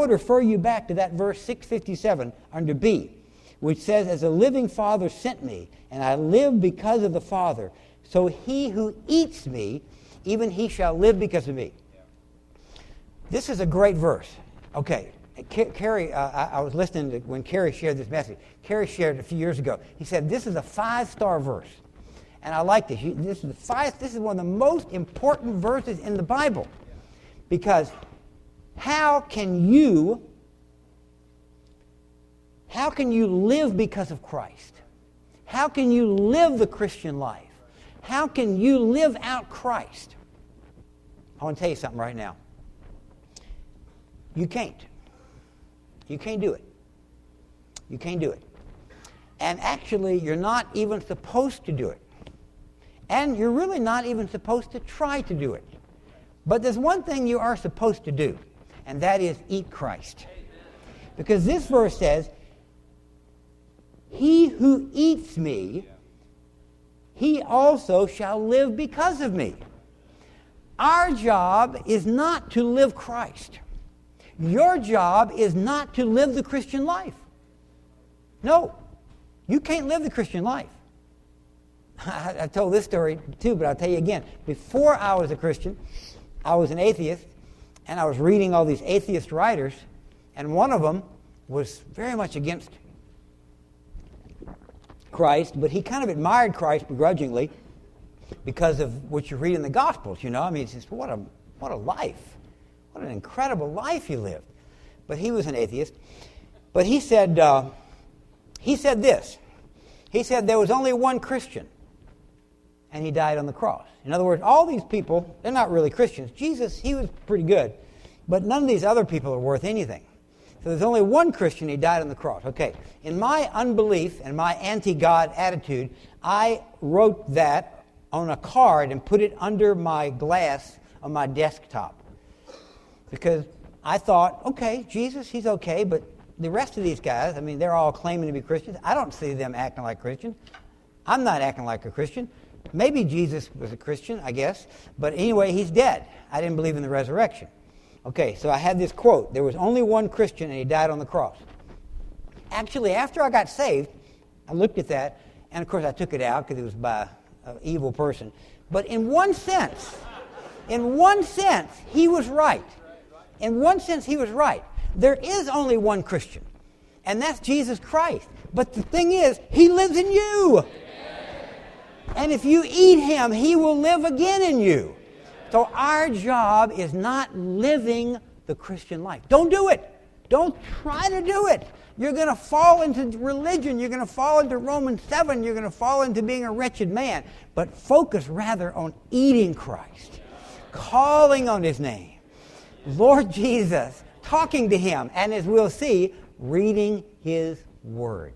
would refer you back to that verse 657 under B, which says, as a living Father sent me, and I live because of the Father, so he who eats me, even he shall live because of me. This is a great verse. Okay, Kerry, I was listening to when Kerry shared this message. Kerry shared it a few years ago. He said, this is a 5-star verse. And I like this. This is one of the most important verses in the Bible. Because how can you live because of Christ? How can you live the Christian life? How can you live out Christ? I want to tell you something right now. You can't. You can't do it. You can't do it. And actually, you're not even supposed to do it. And you're really not even supposed to try to do it. But there's one thing you are supposed to do, and that is eat Christ. Because this verse says, he who eats me, he also shall live because of me. Our job is not to live Christ. Your job is not to live the Christian life. No, you can't live the Christian life. I told this story too, but I'll tell you again. Before I was a Christian, I was an atheist, and I was reading all these atheist writers, and one of them was very much against Christ, but he kind of admired Christ begrudgingly because of what you read in the Gospels, you know. I mean, it's just, what a life. What an incredible life he lived. But he was an atheist. But he said this. He said there was only one Christian, and he died on the cross. In other words, all these people, they're not really Christians. Jesus, he was pretty good, but none of these other people are worth anything. So there's only one Christian, he died on the cross. Okay, in my unbelief and my anti-God attitude, I wrote that on a card and put it under my glass on my desktop. Because I thought, okay, Jesus, he's okay, but the rest of these guys, I mean, they're all claiming to be Christians. I don't see them acting like Christians. I'm not acting like a Christian. Maybe Jesus was a Christian, I guess. But anyway, he's dead. I didn't believe in the resurrection. Okay, so I had this quote. There was only one Christian, and he died on the cross. Actually, after I got saved, I looked at that, and of course I took it out because it was by an evil person. But in one sense, he was right. In one sense, he was right. There is only one Christian, and that's Jesus Christ. But the thing is, he lives in you. And if you eat him, he will live again in you. So our job is not living the Christian life. Don't do it. Don't try to do it. You're going to fall into religion. You're going to fall into Romans 7. You're going to fall into being a wretched man. But focus rather on eating Christ, calling on his name, Lord Jesus, talking to him, and as we'll see, reading his word.